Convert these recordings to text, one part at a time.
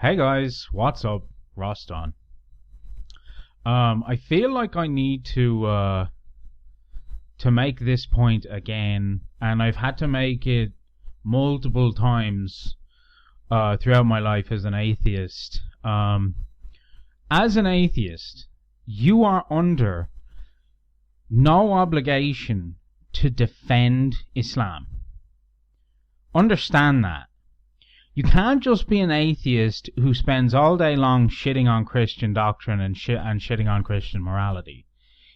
Hey guys, what's up? RossDunneIE. I feel like I need to make this point again, and I've had to make it multiple times throughout my life as an atheist. As an atheist, you are under no obligation to defend Islam. Understand that. You can't just be an atheist who spends all day long shitting on Christian doctrine and shitting on Christian morality.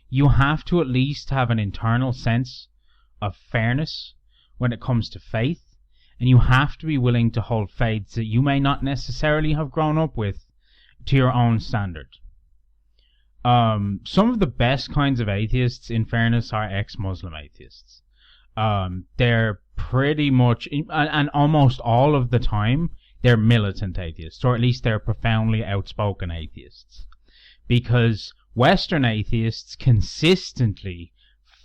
You have to at least have an internal sense of fairness when it comes to faith, and you have to be willing to hold faiths that you may not necessarily have grown up with to your own standard. Some of the best kinds of atheists, in fairness, are ex-Muslim atheists. They're pretty much, and almost all of the time, they're militant atheists, or at least they're profoundly outspoken atheists. Because Western atheists consistently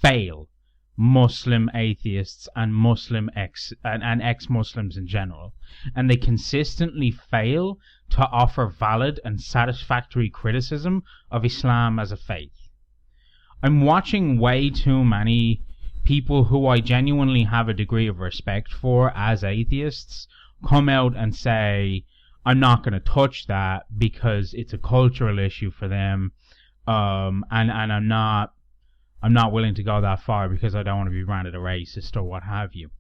fail Muslim atheists and ex-Muslims in general. And they consistently fail to offer valid and satisfactory criticism of Islam as a faith. I'm watching way too many people who I genuinely have a degree of respect for as atheists come out and say, I'm not going to touch that because it's a cultural issue for them, and I'm not willing to go that far because I don't want to be branded a racist or what have you.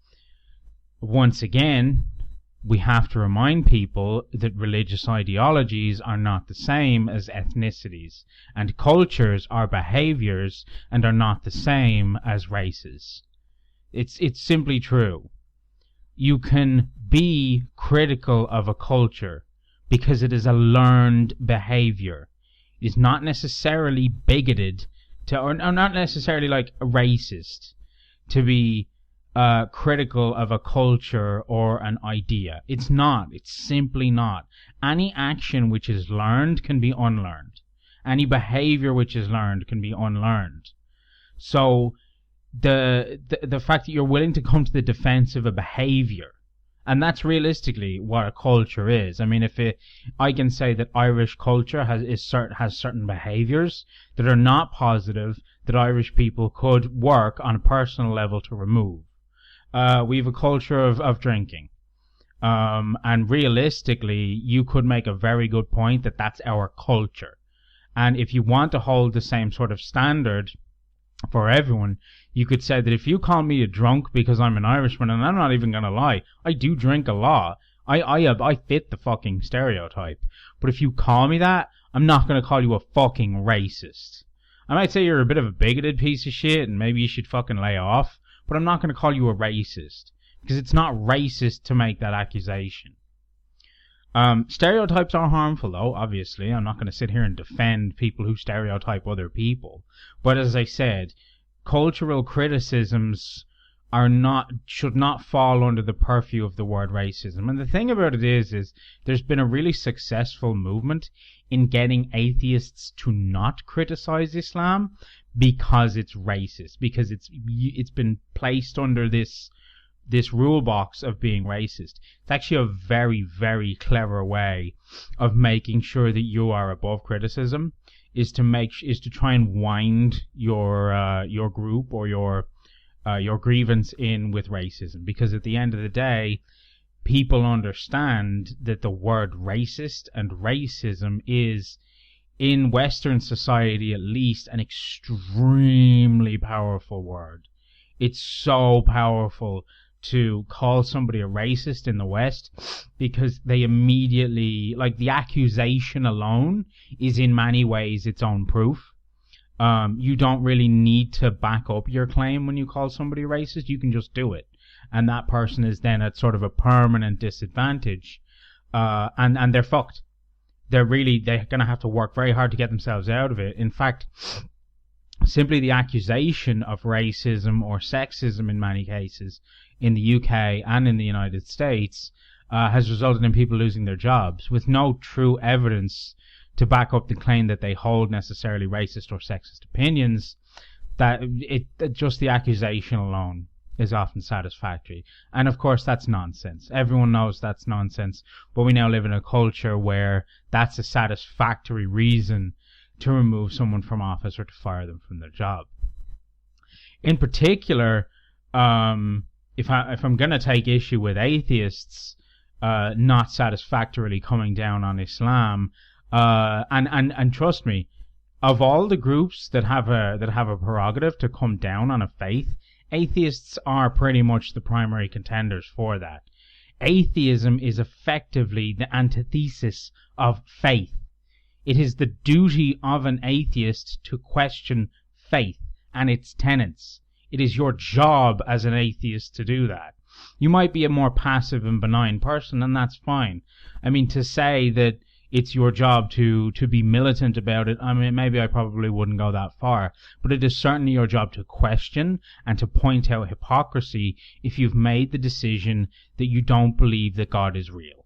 Once again, we have to remind people that religious ideologies are not the same as ethnicities, and cultures are behaviors and are not the same as races. It's simply true. You can be critical of a culture because it is a learned behavior. It is not necessarily bigoted to, or not necessarily like racist, to be critical of a culture or an idea. It's not. It's simply not. Any action which is learned can be unlearned. Any behavior which is learned can be unlearned. So the fact that you're willing to come to the defense of a behavior, and that's realistically what a culture is. I mean, I can say that Irish culture has certain behaviors that are not positive that Irish people could work on a personal level to remove. We have a culture of drinking. And realistically, you could make a very good point that that's our culture. And if you want to hold the same sort of standard for everyone, you could say that if you call me a drunk because I'm an Irishman, and I'm not even going to lie, I do drink a lot. I fit the fucking stereotype. But if you call me that, I'm not going to call you a fucking racist. I might say you're a bit of a bigoted piece of shit and maybe you should fucking lay off, but I'm not going to call you a racist, because it's not racist to make that accusation. Stereotypes are harmful, though, obviously. I'm not going to sit here and defend people who stereotype other people. But as I said, cultural criticisms should not fall under the purview of the word racism. And the thing about it is there's been a really successful movement in getting atheists to not criticize Islam because it's racist, because it's been placed under this rule box of being racist. It's actually a very, very clever way of making sure that you are above criticism, is to try and wind your group or your grievance in with racism, because at the end of the day, people understand that the word racist and racism is, in Western society at least, an extremely powerful word. It's so powerful to call somebody a racist in the West because they immediately, like, the accusation alone is in many ways its own proof. You don't really need to back up your claim when you call somebody racist. You can just do it. And that person is then at sort of a permanent disadvantage. And they're fucked. They're going to have to work very hard to get themselves out of it. In fact, simply the accusation of racism or sexism in many cases in the UK and in the United States has resulted in people losing their jobs with no true evidence to back up the claim that they hold necessarily racist or sexist opinions. That just the accusation alone is often satisfactory. And of course, that's nonsense. Everyone knows that's nonsense. But we now live in a culture where that's a satisfactory reason to remove someone from office or to fire them from their job. In particular, if I'm going to take issue with atheists not satisfactorily coming down on Islam, and trust me, of all the groups that have a prerogative to come down on a faith, atheists are pretty much the primary contenders for that. Atheism is effectively the antithesis of faith. It is the duty of an atheist to question faith and its tenets. It is your job as an atheist to do that. You might be a more passive and benign person, and that's fine. I mean, to say that it's your job to be militant about it, I mean, maybe I probably wouldn't go that far, but it is certainly your job to question and to point out hypocrisy if you've made the decision that you don't believe that God is real.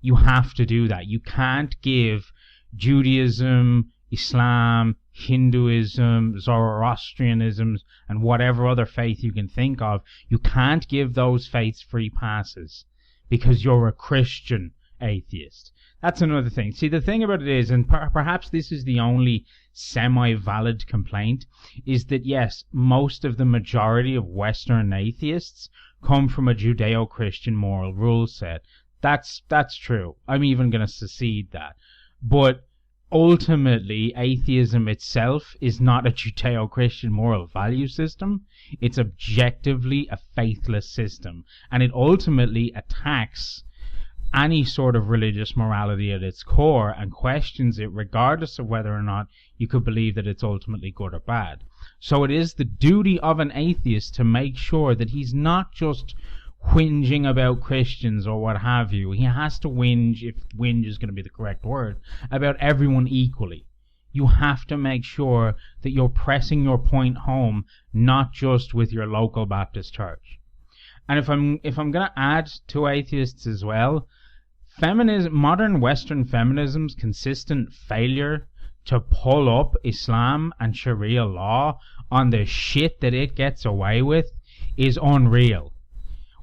You have to do that. You can't give Judaism, Islam, Hinduism, Zoroastrianism, and whatever other faith you can think of, you can't give those faiths free passes because you're a Christian atheist. That's another thing. See, the thing about it is, and perhaps this is the only semi-valid complaint, is that yes, most of the majority of Western atheists come from a Judeo-Christian moral rule set. That's true. I'm even going to secede that. But ultimately, atheism itself is not a Judeo-Christian moral value system. It's objectively a faithless system. And it ultimately attacks any sort of religious morality at its core and questions it regardless of whether or not you could believe that it's ultimately good or bad. So it is the duty of an atheist to make sure that he's not just whinging about Christians or what have you. He has to whinge, if whinge is going to be the correct word, about everyone equally. You have to make sure that you're pressing your point home, not just with your local Baptist church. And if I'm going to add to atheists as well, modern Western feminism's consistent failure to pull up Islam and Sharia law on the shit that it gets away with is unreal.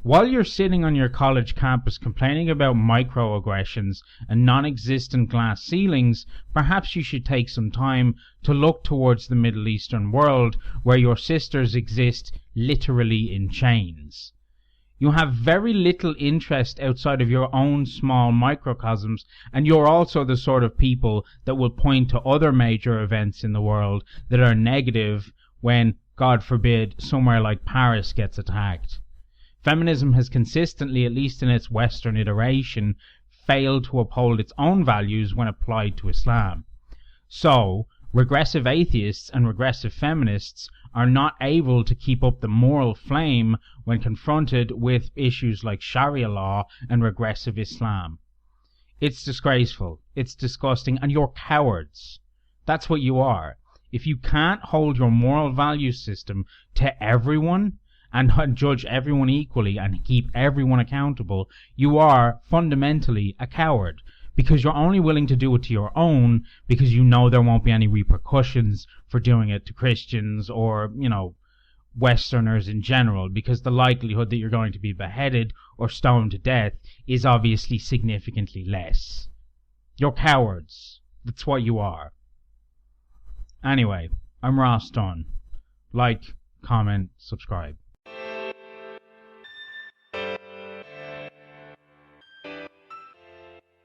While you're sitting on your college campus complaining about microaggressions and non-existent glass ceilings, perhaps you should take some time to look towards the Middle Eastern world where your sisters exist literally in chains. You have very little interest outside of your own small microcosms, and you're also the sort of people that will point to other major events in the world that are negative when, God forbid, somewhere like Paris gets attacked. Feminism has consistently, at least in its Western iteration, failed to uphold its own values when applied to Islam. So, regressive atheists and regressive feminists are not able to keep up the moral flame when confronted with issues like Sharia law and regressive Islam. It's disgraceful, it's disgusting, and you're cowards. That's what you are. If you can't hold your moral value system to everyone and judge everyone equally and keep everyone accountable, you are fundamentally a coward. Because you're only willing to do it to your own because you know there won't be any repercussions for doing it to Christians or, Westerners in general, because the likelihood that you're going to be beheaded or stoned to death is obviously significantly less. You're cowards. That's what you are. Anyway, I'm Ross Dunn. Like, comment, subscribe.